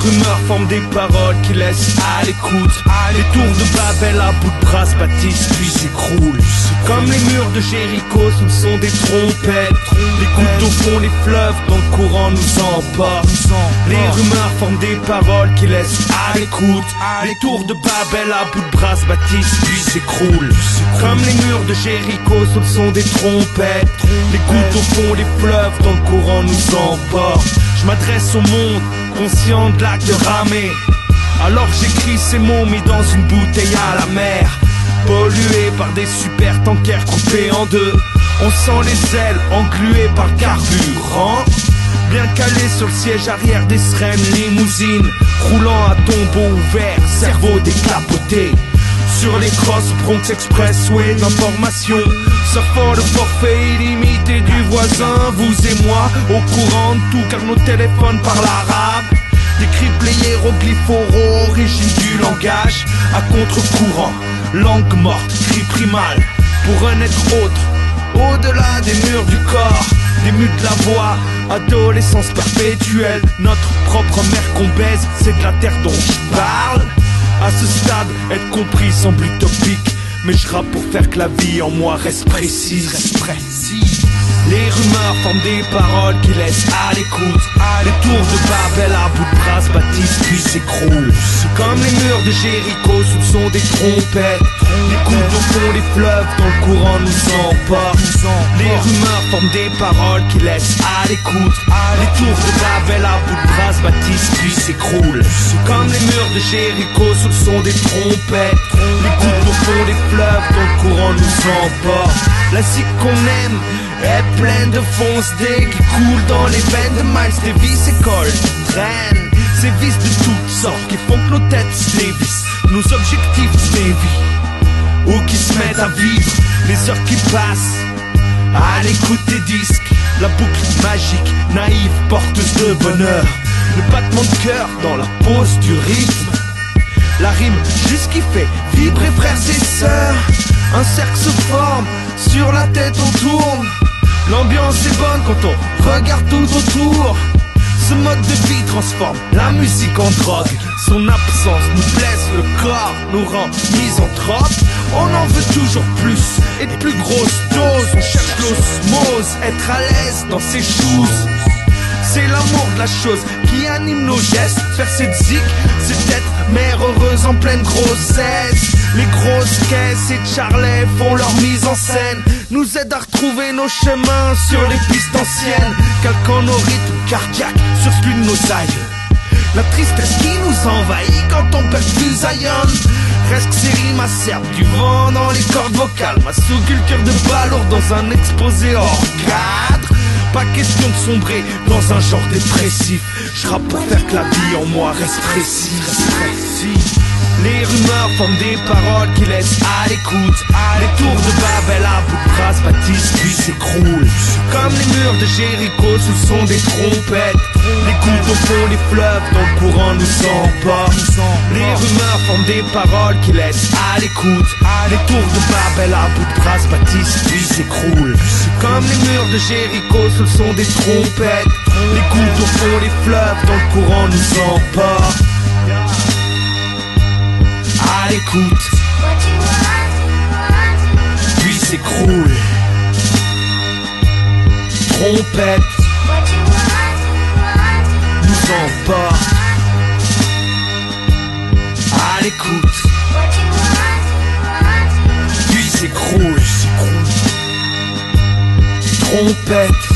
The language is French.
rumeurs forment des paroles qui laissent à l'écoute. Les tours de Babel à bout de bras se bâtissent puis s'écroulent. Comme les murs de Jéricho sous le son des trompettes. Les gouttes d'eau font les fleuves dans le courant nous emportent. Les rumeurs forment des paroles qui laissent à l'écoute. Les tours de Babel à bout de bras se bâtissent puis s'écroulent. Comme les murs de Jéricho sous le son des trompettes. Les gouttes d'eau font les fleuves dans le courant nous emportent. Je m'adresse au monde, conscient de l'acte de ramer. Alors j'écris ces mots mis dans une bouteille à la mer. Pollué par des super tankers coupés en deux. On sent les ailes engluées par le carburant. Bien calé sur le siège arrière des sereines limousines. Roulant à tombeau ouvert, cerveau décapoté. Sur les crosses Bronx Expressway d'information. Surfant le forfait illimité du voisin. Vous et moi au courant de tout car nos téléphones parlent arabe. Décrypte les hiéroglyphes oraux, origine du langage. À contre-courant, langue morte, cri primal. Pour un être autre, au-delà des murs du corps. Des murs de la voix, adolescence perpétuelle. Notre propre mère qu'on baise, c'est de la terre dont je parle. À ce stade, être compris semble utopique. Mais je rappe pour faire que la vie en moi reste précise. Les rumeurs forment des paroles qui laissent à l'écoute. Les tours de Babel à bout de bras se bâtissent puis s'écroulent. Comme les murs de Jéricho sous le son des trompettes. Les coups d'eau font les fleuves dans le courant nous emportent. Les rumeurs forment des paroles qui laissent à l'écoute. Les tours de Babel à bout de bras se bâtissent puis s'écroulent. Comme les murs de Jéricho sous le son des trompettes. Les coups d'eau font les fleuves dans le courant nous emporte. La zik qu'on aime est pleine de fonce D qui coule dans les veines de Miles Davis et Cole traîne. Ces vices de toutes sortes qui font que nos têtes se dévissent. Nos objectifs se dévient ou qui se mettent à vivre les heures qui passent à l'écoute des disques. La boucle magique, naïve, porteuse de bonheur. Le battement de cœur dans la pose du rythme. La rime juste qui fait vibrer frères et sœurs. Un cercle se forme, sur la tête on tourne. L'ambiance est bonne quand on regarde tout autour. Ce mode de vie transforme la musique en drogue. Son absence nous blesse le corps, nous rend misanthropes. On en veut toujours plus et de plus grosses doses. On cherche l'osmose, être à l'aise dans ses choses. C'est l'amour de la chose qui anime nos gestes. Faire cette zik, c'est être mère heureuse en pleine grossesse. Les grosses caisses et Charlet font leur mise en scène. Nous aident à retrouver nos chemins sur les pistes anciennes. Calquant nos rythmes cardiaques sur celui de nos aïeux. La tristesse qui nous envahit quand on perfuse Zion. Reste que ces rimes acerbe du vent dans les cordes vocales. Ma sous-culture de balourd dans un exposé hors cadre. Pas question de sombrer dans un genre dépressif. Je rappe pour faire que la vie en moi reste précise. Les rumeurs forment des paroles qui laissent à l'écoute. Les tours de Babel à bout de bras se bâtissent puis s'écroulent. Comme les murs de Jéricho sous le son des trompettes. Les coups d'eau font les fleuves dans le courant nous emportent. Les rumeurs forment des paroles qui laissent à l'écoute. Les tours de Babel à bout de bras se bâtissent puis s'écroulent. Comme les murs de Jéricho sous le son des trompettes. Les coups d'eau font les fleuves dans le courant nous emportent. À l'écoute, puis s'écroule. Trompette nous emporte. À l'écoute, puis s'écroule. Trompette